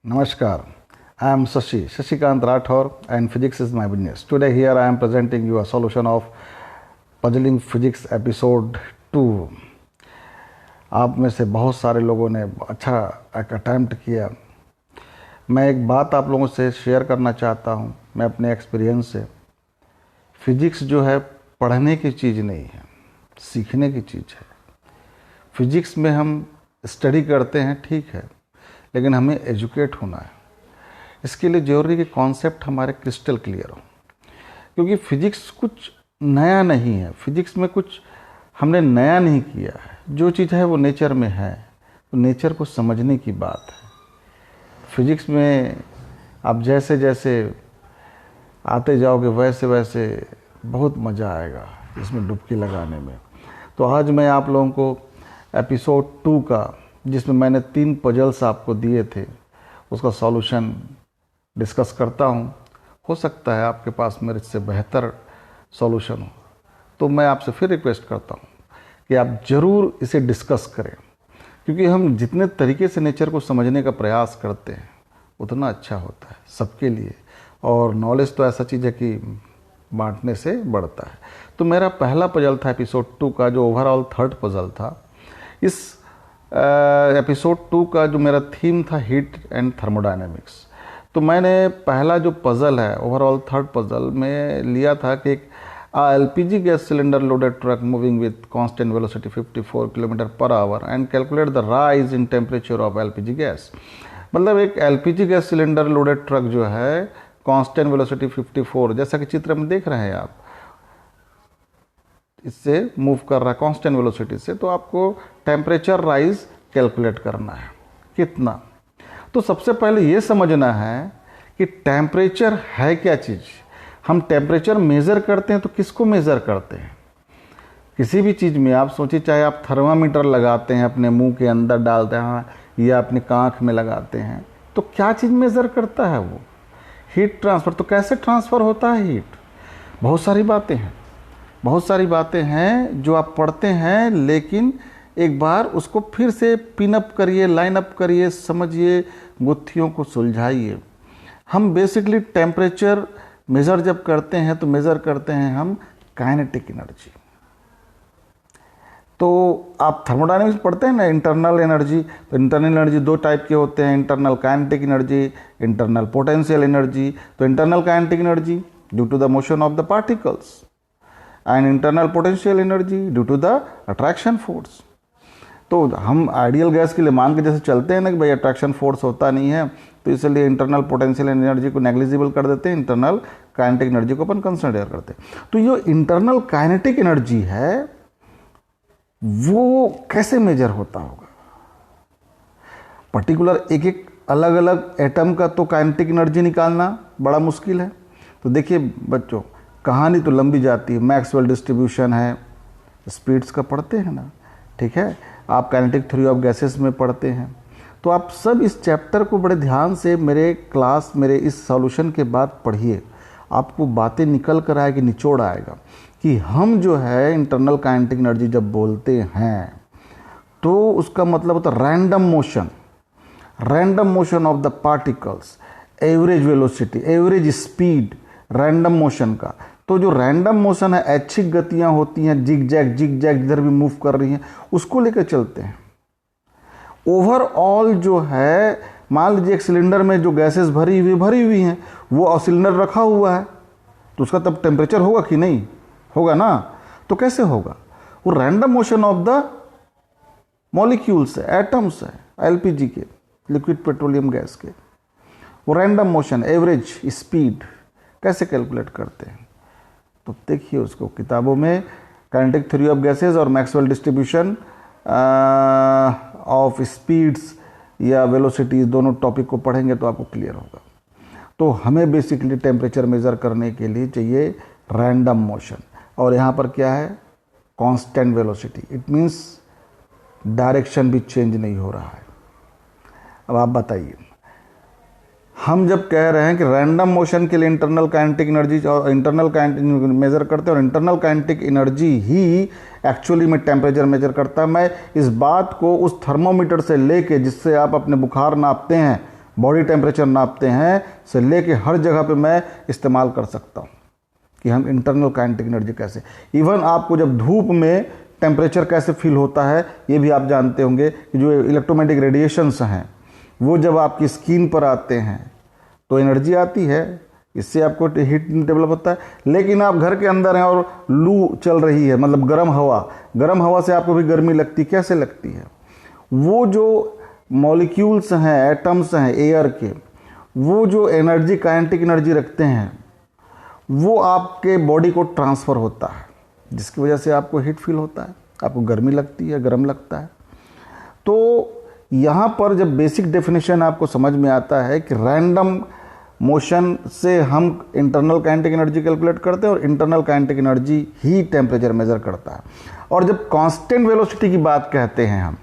Namaskar. I am Shashikant Rathore, and physics is my business. Today here I am presenting you a solution of Puzzling Physics episode 2. आप में से बहुत सारे लोगों ने अच्छा एक अटैम्प्ट किया। मैं एक बात आप लोगों से शेयर करना चाहता हूँ, मैं अपने एक्सपीरियंस से। फिजिक्स जो है पढ़ने की चीज़ नहीं है, सीखने की चीज़ है। फिजिक्स में हम स्टडी करते हैं, ठीक है, लेकिन हमें एजुकेट होना है। इसके लिए ज़रूरी कि कॉन्सेप्ट हमारे क्रिस्टल क्लियर हो, क्योंकि फिजिक्स कुछ नया नहीं है। फिजिक्स में कुछ हमने नया नहीं किया है। जो चीज़ है वो नेचर में है, तो नेचर को समझने की बात है। फिजिक्स में आप जैसे जैसे आते जाओगे वैसे वैसे बहुत मज़ा आएगा इसमें डुबकी लगाने में। तो आज मैं आप लोगों को एपिसोड 2 का, जिसमें मैंने 3 पजल्स आपको दिए थे, उसका सॉल्यूशन डिस्कस करता हूँ। हो सकता है आपके पास मेरे से बेहतर सॉल्यूशन हो, तो मैं आपसे फिर रिक्वेस्ट करता हूँ कि आप ज़रूर इसे डिस्कस करें, क्योंकि हम जितने तरीके से नेचर को समझने का प्रयास करते हैं उतना अच्छा होता है सबके लिए। और नॉलेज तो ऐसा चीज़ है कि बांटने से बढ़ता है। तो मेरा पहला पजल था एपिसोड 2 का, जो ओवरऑल 3rd पजल था। इस एपिसोड 2 का जो मेरा थीम था हीट एंड थर्मोडायनेमिक्स। तो मैंने पहला जो पज़ल है ओवरऑल 3rd पज़ल में लिया था कि एक LPG gas cylinder loaded truck moving with constant velocity 54 kilometre per hour and calculate the rise in temperature of LPG gas. मतलब एक LPG gas cylinder loaded truck जो है कांस्टेंट वेलोसिटी 54, जैसा कि चित्र में देख रहे हैं आप, इससे मूव कर रहा है कांस्टेंट वेलोसिटी से। तो आपको टेम्परेचर राइज कैलकुलेट करना है कितना। तो सबसे पहले ये समझना है कि टेम्परेचर है क्या चीज़। हम टेम्परेचर मेज़र करते हैं तो किसको मेज़र करते हैं? किसी भी चीज़ में आप सोचिए, चाहे आप थर्मामीटर लगाते हैं, अपने मुंह के अंदर डालते हैं या अपने कांख में लगाते हैं, तो क्या चीज़ मेज़र करता है? वो हीट ट्रांसफ़र। तो कैसे ट्रांसफ़र होता है हीट? बहुत सारी बातें हैं जो आप पढ़ते हैं, लेकिन एक बार उसको फिर से पिनअप करिए, लाइन अप करिए, समझिए, गुत्थियों को सुलझाइए। हम बेसिकली टेम्परेचर मेज़र जब करते हैं तो मेज़र करते हैं हम काइनेटिक एनर्जी। तो आप थर्मोडायनेमिक्स पढ़ते हैं ना, इंटरनल एनर्जी। तो इंटरनल एनर्जी 2 टाइप के होते हैं, internal kinetic energy, internal potential energy. तो internal kinetic energy due to the motion of the particles and internal potential energy due to the attraction force. तो हम आइडियल गैस के लिए मान के जैसे चलते हैं ना कि भाई अट्रैक्शन फोर्स होता नहीं है, तो इसलिए इंटरनल पोटेंशियल एनर्जी को नेग्लिजिबल कर देते हैं, इंटरनल काइनेटिक एनर्जी को अपन कंसिडर करते हैं। तो ये इंटरनल काइनेटिक एनर्जी है, वो कैसे मेजर होता होगा? पर्टिकुलर एक एक अलग अलग एटम का तो काइनेटिक एनर्जी निकालना बड़ा मुश्किल है। तो देखिए बच्चों, कहानी तो लंबी जाती है। मैक्सवेल डिस्ट्रीब्यूशन है, स्पीड्स का पढ़ते हैं ना, ठीक है, आप काइनेटिक थ्योरी ऑफ गैसेस में पढ़ते हैं। तो आप सब इस चैप्टर को बड़े ध्यान से मेरे इस सॉल्यूशन के बाद पढ़िए। आपको बातें निकल कर आएगी, निचोड़ आएगा कि हम जो है इंटरनल काइनेटिक एनर्जी जब बोलते हैं तो उसका मतलब होता है random motion of the particles, average velocity, average speed, random motion का। तो जो रैंडम मोशन है, ऐच्छिक गतियां होती हैं, जिग जैग इधर भी मूव कर रही हैं, उसको लेकर चलते हैं। ओवरऑल जो है, मान लीजिए एक सिलेंडर में जो गैसेस भरी हुई हैं, वो सिलेंडर रखा हुआ है, तो उसका तब टेम्परेचर होगा कि नहीं होगा ना? तो कैसे होगा? वो random motion of the molecules है, एटम्स है, LPG के, लिक्विड पेट्रोलियम गैस के, वो रैंडम मोशन, एवरेज स्पीड कैसे कैलकुलेट करते हैं? तो देखिए उसको किताबों में काइनेटिक थ्योरी ऑफ गैसेस और मैक्सवेल डिस्ट्रीब्यूशन ऑफ स्पीड्स या वेलोसिटीज, दोनों टॉपिक को पढ़ेंगे तो आपको क्लियर होगा। तो हमें बेसिकली टेम्परेचर मेज़र करने के लिए चाहिए रैंडम मोशन, और यहाँ पर क्या है? Constant velocity. It means direction भी चेंज नहीं हो रहा है। अब आप बताइए, हम जब कह रहे हैं कि रैंडम मोशन के लिए इंटरनल काइनेटिक एनर्जी और इंटरनल काइनेटिक मेज़र करते हैं, और इंटरनल काइनेटिक एनर्जी ही एक्चुअली में टेम्परेचर मेजर करता है। मैं इस बात को उस थर्मोमीटर से लेके जिससे आप अपने बुखार नापते हैं बॉडी टेम्परेचर नापते हैं से लेके हर जगह पे मैं इस्तेमाल कर सकता हूँ कि हम इंटरनल काइनेटिक एनर्जी कैसे, इवन आपको जब धूप में टेम्परेचर कैसे फील होता है ये भी आप जानते होंगे कि जो इलेक्ट्रोमैग्नेटिक रेडिएशंस हैं वो जब आपकी स्किन पर आते हैं तो एनर्जी आती है, इससे आपको हीट डेवलप होता है। लेकिन आप घर के अंदर हैं और लू चल रही है, मतलब गर्म हवा से आपको भी गर्मी लगती, कैसे लगती है? वो जो मॉलिक्यूल्स हैं, एटम्स हैं एयर के, वो जो एनर्जी काइनेटिक एनर्जी रखते हैं वो आपके बॉडी को ट्रांसफ़र होता है, जिसकी वजह से आपको हीट फील होता है, आपको गर्मी लगती है, गर्म लगता है। तो यहाँ पर जब बेसिक डेफिनेशन आपको समझ में आता है कि रैंडम मोशन से हम इंटरनल काइनेटिक एनर्जी कैलकुलेट करते हैं और इंटरनल काइनेटिक एनर्जी ही टेम्परेचर मेज़र करता है। और जब कांस्टेंट वेलोसिटी की बात कहते हैं हम,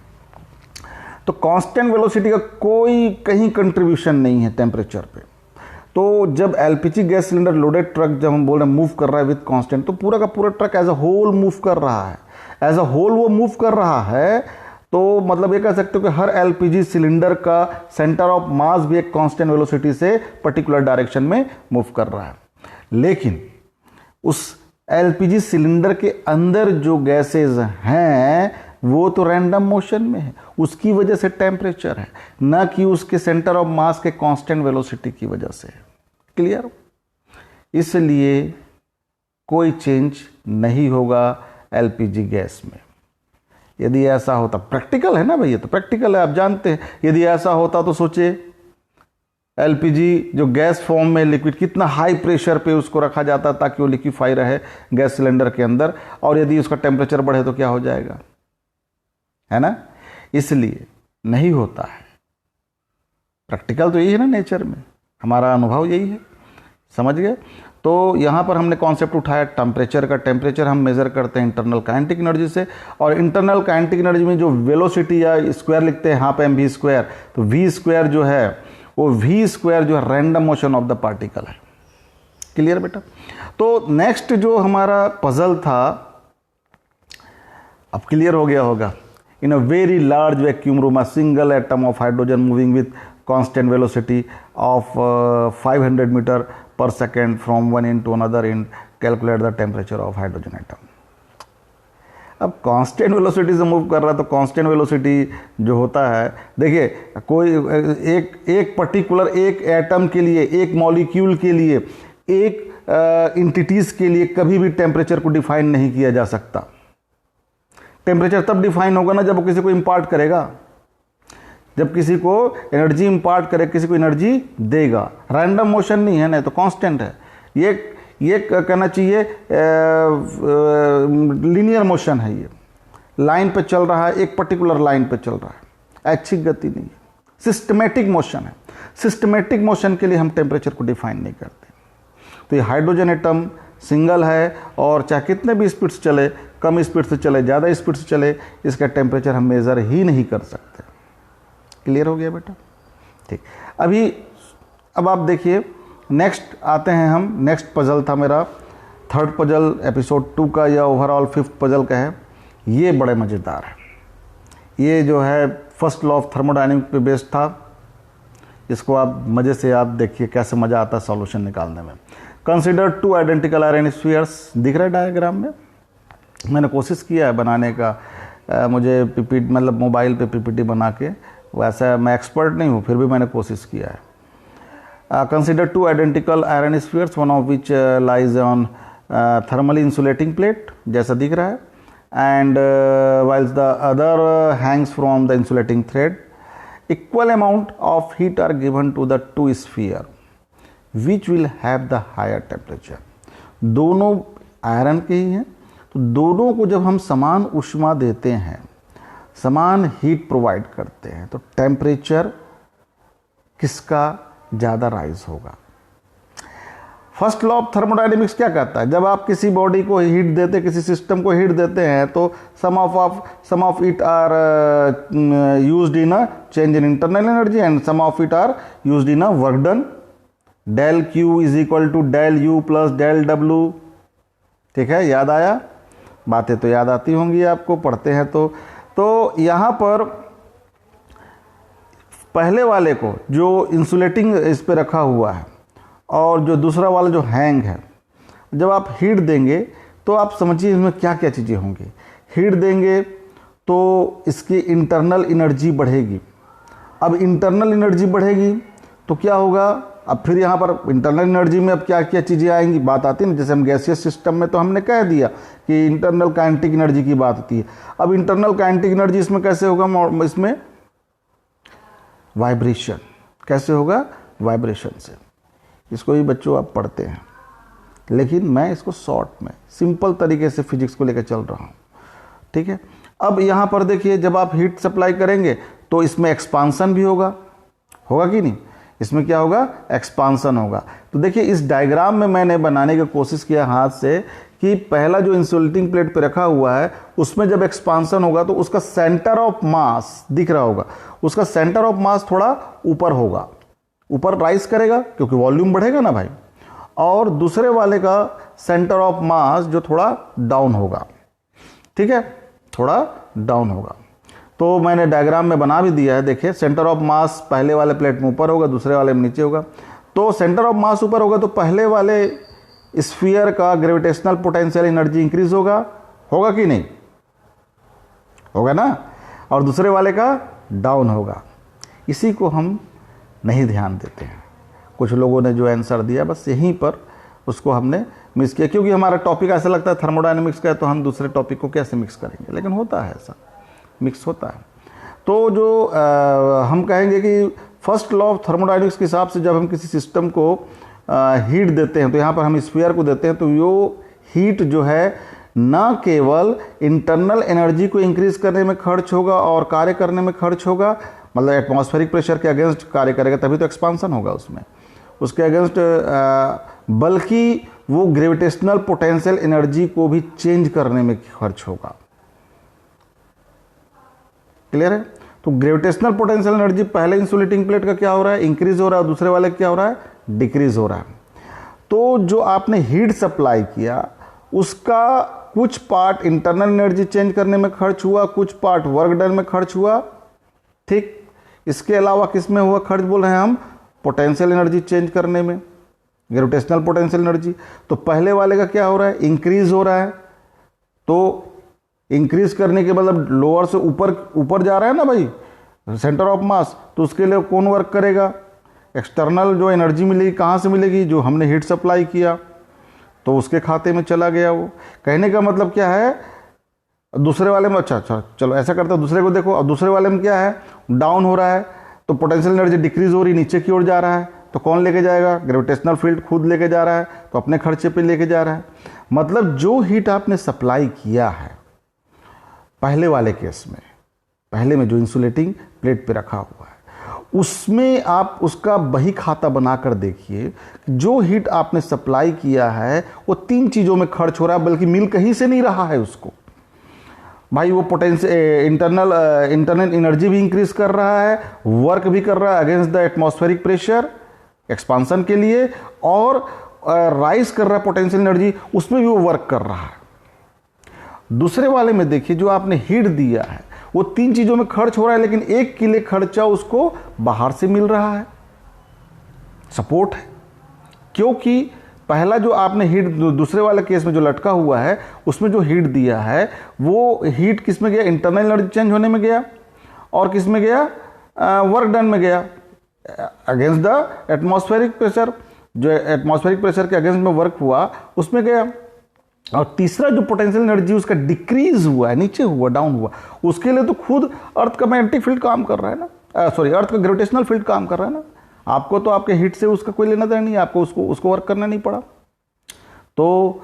तो कांस्टेंट वेलोसिटी का कोई कहीं कंट्रीब्यूशन नहीं है टेम्परेचर पे। तो जब LPG gas cylinder loaded truck जब हम बोल रहे हैं मूव कर रहा है विद कांस्टेंट, तो पूरा का पूरा truck as a whole move कर रहा है, एज अ होल वो मूव कर रहा है। तो मतलब ये कह सकते हो कि हर एलपीजी सिलेंडर का सेंटर ऑफ मास भी एक कांस्टेंट वेलोसिटी से पर्टिकुलर डायरेक्शन में मूव कर रहा है। लेकिन उस एलपीजी सिलेंडर के अंदर जो गैसेज हैं वो तो रैंडम मोशन में है, उसकी वजह से टेम्परेचर है, ना कि उसके सेंटर ऑफ मास के कांस्टेंट वेलोसिटी की वजह से है। क्लियर? इसलिए कोई चेंज नहीं होगा एलपीजी गैस में। यदि ऐसा होता, प्रैक्टिकल है ना भैया, तो प्रैक्टिकल है, आप जानते हैं। यदि ऐसा होता तो सोचिए एलपीजी जो गैस फॉर्म में लिक्विड, कितना हाई प्रेशर पे उसको रखा जाता ताकि वो लिक्विफाई रहे गैस सिलेंडर के अंदर, और यदि उसका टेम्परेचर बढ़े तो क्या हो जाएगा, है ना? इसलिए नहीं होता है। प्रैक्टिकल तो यही है ना, नेचर में हमारा अनुभव यही है। समझ गए? तो यहाँ पर हमने कॉन्सेप्ट उठाया टेम्परेचर का। टेम्परेचर हम मेज़र करते हैं इंटरनल काइनेटिक एनर्जी से, और इंटरनल काइनेटिक एनर्जी में जो वेलोसिटी या स्क्वायर लिखते हैं यहाँ पे एम वी स्क्वायर, तो वी स्क्वायर जो है वो वी स्क्वायर जो है random motion of the particle है। क्लियर बेटा? तो नेक्स्ट जो हमारा पजल था, अब क्लियर हो गया होगा। In a very large vacuum room, a single atom of hydrogen moving with constant velocity of 500 meter per second from one end to another end, calculate the temperature of hydrogen atom. अब constant velocity से move कर रहा है तो constant velocity जो होता है, देखिए कोई एक पर्टिकुलर एक एटम के लिए, एक मॉलिक्यूल के लिए, एक इंटिटीज़ के लिए कभी भी टेम्परेचर को डिफाइन नहीं किया जा सकता। टेम्परेचर तब डिफाइन होगा ना जब वो किसी को इम्पार्ट करेगा, जब किसी को एनर्जी इम्पार्ट करे, किसी को एनर्जी देगा। रैंडम मोशन नहीं है, नहीं तो कांस्टेंट है। ये कहना चाहिए लीनियर मोशन है, ये लाइन पे चल रहा है, एक पर्टिकुलर लाइन पे चल रहा है, ऐच्छिक गति नहीं है, सिस्टमेटिक मोशन है। सिस्टमेटिक मोशन के लिए हम टेम्परेचर को डिफाइन नहीं करते। तो ये हाइड्रोजन एटम सिंगल है, और चाहे कितने भी स्पीड से चले, कम स्पीड से चले, ज़्यादा स्पीड से चले, इसका टेम्परेचर हम मेज़र ही नहीं कर सकते। क्लियर हो गया बेटा? ठीक। अब आप देखिए नेक्स्ट आते हैं हम। नेक्स्ट पजल था मेरा थर्ड पजल एपिसोड 2 का, या ओवरऑल 5th पजल का है। ये बड़े मज़ेदार है। ये जो है फर्स्ट लॉ ऑफ थर्मोडायनेमिक्स पे बेस्ड था। इसको आप मज़े से आप देखिए कैसे मज़ा आता है सॉल्यूशन निकालने में। कंसिडर 2 आइडेंटिकल आयरन स्फीयर्स, दिख रहा है डायग्राम में। मैंने कोशिश किया है बनाने का, मुझे पीपीटी मतलब मोबाइल पे पीपीटी बना के, वैसा मैं एक्सपर्ट नहीं हूँ, फिर भी मैंने कोशिश किया है। Consider 2 identical iron spheres, one of which lies on thermally insulating plate, जैसा दिख रहा है, and whiles the other hangs from the insulating thread. Equal amount of heat are given to the 2 sphere which will have the higher temperature. दोनों iron के ही हैं, तो दोनों को जब हम समान ऊष्मा देते हैं, समान हीट प्रोवाइड करते हैं, तो टेम्परेचर किसका ज़्यादा राइज होगा। फर्स्ट लॉ ऑफ थर्मोडायनेमिक्स क्या कहता है? जब आप किसी बॉडी को हीट देते, किसी सिस्टम को हीट देते हैं, तो some of it are used in a change in internal energy and some of it are used in a work done. Del Q is equal to del U plus del W. ठीक है, याद आया? बातें तो याद आती होंगी आपको, पढ़ते हैं तो यहाँ पर पहले वाले को जो इंसुलेटिंग इस पे रखा हुआ है और जो दूसरा वाला जो हैंग है, जब आप हीट देंगे तो आप समझिए इसमें क्या क्या चीज़ें होंगी। हीट देंगे तो इसकी इंटरनल एनर्जी बढ़ेगी। अब इंटरनल एनर्जी बढ़ेगी तो क्या होगा, अब फिर यहाँ पर इंटरनल एनर्जी में अब क्या क्या चीज़ें आएंगी, बात आती है ना। जैसे हम गैसियस सिस्टम में तो हमने कह दिया कि इंटरनल काइनेटिक एनर्जी की बात आती है। अब इंटरनल काइनेटिक एनर्जी इसमें कैसे होगा, इसमें वाइब्रेशन कैसे होगा, वाइब्रेशन से। इसको भी बच्चों आप पढ़ते हैं, लेकिन मैं इसको शॉर्ट में सिंपल तरीके से फिजिक्स को लेकर चल रहा हूँ, ठीक है। अब यहाँ पर देखिए, जब आप हीट सप्लाई करेंगे तो इसमें एक्सपांसन भी होगा कि नहीं, इसमें क्या होगा, एक्सपांसन होगा। तो देखिए इस डायग्राम में मैंने बनाने की कोशिश किया हाथ से कि पहला जो इंसुलेटिंग प्लेट पे रखा हुआ है उसमें जब एक्सपांसन होगा तो उसका सेंटर ऑफ मास दिख रहा होगा, उसका सेंटर ऑफ मास थोड़ा ऊपर होगा, ऊपर राइज करेगा क्योंकि वॉल्यूम बढ़ेगा ना भाई। और दूसरे वाले का सेंटर ऑफ मास जो थोड़ा डाउन होगा, ठीक है, थोड़ा डाउन होगा। तो मैंने डायग्राम में बना भी दिया है, देखिए सेंटर ऑफ मास पहले वाले प्लेट में ऊपर होगा, दूसरे वाले में नीचे होगा। तो सेंटर ऑफ मास ऊपर होगा तो पहले वाले स्फीयर का ग्रेविटेशनल पोटेंशियल एनर्जी इंक्रीज होगा कि नहीं, होगा ना, और दूसरे वाले का डाउन होगा। इसी को हम नहीं ध्यान देते हैं। कुछ लोगों ने जो आंसर दिया बस यहीं पर उसको हमने मिस किया, क्योंकि हमारा टॉपिक ऐसा लगता है थर्मोडायनेमिक्स का है तो हम दूसरे टॉपिक को कैसे मिक्स करेंगे, लेकिन होता है ऐसा, मिक्स होता है। तो जो हम कहेंगे कि फर्स्ट लॉ ऑफ थर्मोडायनेमिक्स के हिसाब से जब हम किसी सिस्टम को हीट देते हैं तो यहाँ पर हम स्फीयर को देते हैं तो यो हीट जो है ना केवल इंटरनल एनर्जी को इंक्रीज करने में खर्च होगा और कार्य करने में खर्च होगा, मतलब एटमॉस्फेरिक प्रेशर के अगेंस्ट कार्य करेगा तभी तो एक्सपांसन होगा उसमें, उसके अगेंस्ट, बल्कि वो ग्रेविटेशनल पोटेंशियल एनर्जी को भी चेंज करने में खर्च होगा। क्लियर है। तो ग्रेविटेशनल पोटेंशियल एनर्जी पहले इंसुलेटिंग प्लेट का क्या हो रहा है, इंक्रीज हो रहा है, और दूसरे वाले क्या हो रहा है, डिक्रीज हो रहा है। तो जो आपने हीट सप्लाई किया उसका कुछ पार्ट इंटरनल एनर्जी चेंज करने में खर्च हुआ, कुछ पार्ट वर्क डन में खर्च हुआ, ठीक। इसके अलावा किस में हुआ खर्च, बोल रहे हैं हम पोटेंशियल एनर्जी चेंज करने में, ग्रेविटेशनल पोटेंशियल एनर्जी। तो पहले वाले का क्या हो रहा है, इंक्रीज हो रहा है। तो इंक्रीज करने के मतलब लोअर से ऊपर जा रहा है ना भाई सेंटर ऑफ मास, तो उसके लिए कौन वर्क करेगा, एक्सटर्नल जो एनर्जी मिलेगी कहाँ से मिलेगी, जो हमने हीट सप्लाई किया तो उसके खाते में चला गया। वो कहने का मतलब क्या है, दूसरे वाले में, अच्छा चलो ऐसा करते हैं, दूसरे को देखो। अब दूसरे वाले में क्या है, डाउन हो रहा है तो पोटेंशियल एनर्जी डिक्रीज हो रही, नीचे की ओर जा रहा है, तो कौन लेके जाएगा, ग्रेविटेशनल फील्ड खुद लेके जा रहा है, तो अपने खर्चे पे लेके जा रहा है। मतलब जो हीट आपने सप्लाई किया है पहले वाले केस में, पहले में जो इंसुलेटिंग प्लेट पे रखा हुआ है, उसमें आप उसका बही खाता बनाकर देखिए, जो हीट आपने सप्लाई किया है वो 3 चीज़ों में खर्च हो रहा है, बल्कि मिल कहीं से नहीं रहा है उसको भाई। वो पोटेंशियल इंटरनल एनर्जी भी इंक्रीज कर रहा है, वर्क भी कर रहा है against the atmospheric pressure expansion के लिए, और राइज कर रहा है पोटेंशियल एनर्जी, उसमें भी वो वर्क कर रहा है। दूसरे वाले में देखिए जो आपने हीट दिया है वो 3 चीज़ों में खर्च हो रहा है, लेकिन एक के लिए खर्चा उसको बाहर से मिल रहा है, सपोर्ट है। क्योंकि पहला जो आपने हीट, दूसरे वाले केस में जो लटका हुआ है उसमें जो हीट दिया है वो हीट किस में गया, इंटरनल एनर्जी चेंज होने में गया, और किस में गया, वर्क डन में गया अगेंस्ट द एटमॉस्फेरिक प्रेशर, जो एटमॉस्फेरिक प्रेशर के अगेंस्ट में वर्क हुआ उसमें गया। और तीसरा जो पोटेंशियल एनर्जी उसका डिक्रीज हुआ है, नीचे हुआ, डाउन हुआ, उसके लिए तो खुद अर्थ का मैग्नेटिक फील्ड काम कर रहा है ना, अर्थ का ग्रेविटेशनल फील्ड काम कर रहा है ना। आपको तो आपके हीट से उसका कोई लेना देना नहीं है, आपको उसको वर्क करना नहीं पड़ा। तो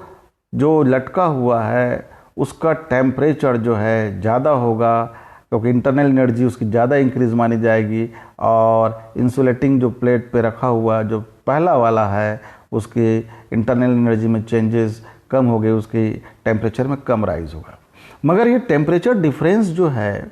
जो लटका हुआ है उसका टेम्परेचर जो है ज़्यादा होगा, क्योंकि इंटरनल एनर्जी उसकी ज़्यादा इंक्रीज मानी जाएगी, और इंसुलेटिंग जो प्लेट पे रखा हुआ जो पहला वाला है उसकी इंटरनल एनर्जी में चेंजेस कम हो गए, उसके टेम्परेचर में कम राइज होगा। मगर ये टेम्परेचर डिफरेंस जो है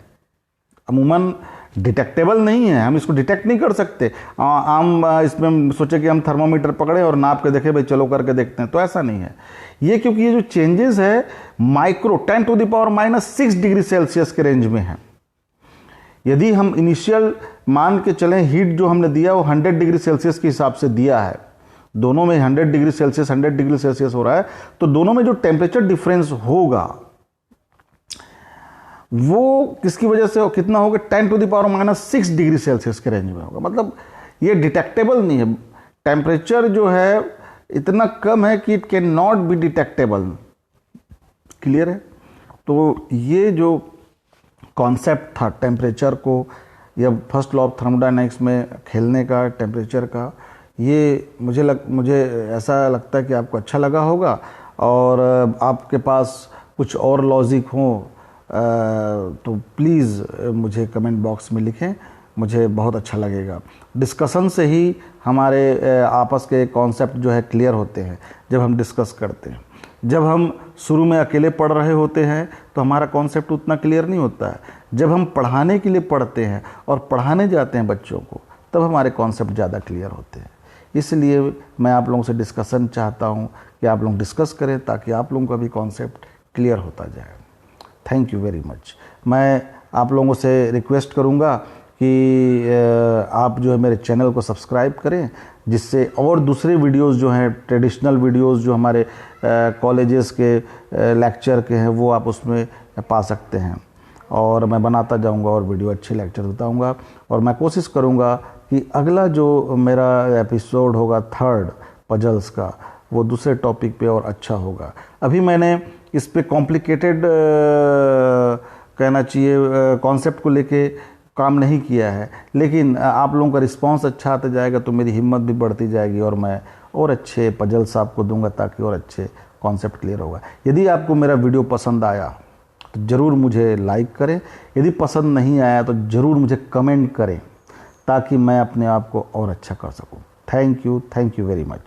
अमूमन डिटेक्टेबल नहीं है, हम इसको डिटेक्ट नहीं कर सकते। हम इसमें सोचे कि हम थर्मोमीटर पकड़े और नाप के देखें भाई चलो करके देखते हैं, तो ऐसा नहीं है ये, क्योंकि ये जो चेंजेस है माइक्रो 10⁻⁻⁶ डिग्री सेल्सियस के रेंज में है। यदि हम इनिशियल मान के चलें हीट जो हमने दिया वो 100 डिग्री सेल्सियस के हिसाब से दिया है, दोनों में 100 डिग्री सेल्सियस 100 डिग्री सेल्सियस हो रहा है, तो दोनों में जो टेम्परेचर डिफरेंस होगा वो किसकी वजह से कितना होगा, 10⁻⁻⁶ डिग्री सेल्सियस के रेंज में होगा। मतलब ये डिटेक्टेबल नहीं है, टेम्परेचर जो है इतना कम है कि it can not be detectable. Clear है? तो ये जो कॉन्सेप्ट था टेम्परेचर को या फर्स्ट लॉ ऑफ थर्मोडायनामिक्स में खेलने का टेम्परेचर का, ये मुझे ऐसा लगता है कि आपको अच्छा लगा होगा। और आपके पास कुछ और लॉजिक हो तो प्लीज़ मुझे कमेंट बॉक्स में लिखें, मुझे बहुत अच्छा लगेगा। डिस्कशन से ही हमारे आपस के कॉन्सेप्ट जो है क्लियर होते हैं जब हम डिस्कस करते हैं। जब हम शुरू में अकेले पढ़ रहे होते हैं तो हमारा कॉन्सेप्ट उतना क्लियर नहीं होता है। जब हम पढ़ाने के लिए पढ़ते हैं और पढ़ाने जाते हैं बच्चों को, तब हमारे कॉन्सेप्ट ज़्यादा क्लियर होते हैं। इसलिए मैं आप लोगों से डिस्कशन चाहता हूँ कि आप लोग डिस्कस करें ताकि आप लोगों का भी कॉन्सेप्ट क्लियर होता जाए। Thank you very much. मैं आप लोगों से रिक्वेस्ट करूँगा कि आप जो है मेरे चैनल को सब्सक्राइब करें, जिससे और दूसरे वीडियोस जो हैं, ट्रेडिशनल वीडियोस जो हमारे कॉलेजेस के लेक्चर के हैं, वो आप उसमें पा सकते हैं। और मैं बनाता जाऊंगा और वीडियो अच्छे लेक्चर बताऊंगा। और मैं कोशिश करूंगा कि अगला जो मेरा एपिसोड होगा 3rd पजल्स का, वो दूसरे टॉपिक पे और अच्छा होगा। अभी मैंने इस पे कॉम्प्लिकेटेड कहना चाहिए कॉन्सेप्ट को लेके काम नहीं किया है, लेकिन आप लोगों का रिस्पांस अच्छा आता जाएगा तो मेरी हिम्मत भी बढ़ती जाएगी और मैं और अच्छे पजल्स आपको दूंगा ताकि और अच्छे कॉन्सेप्ट क्लियर होगा। यदि आपको मेरा वीडियो पसंद आया तो ज़रूर मुझे लाइक करें, यदि पसंद नहीं आया तो ज़रूर मुझे कमेंट करें ताकि मैं अपने आप को और अच्छा कर सकूं। Thank you very much.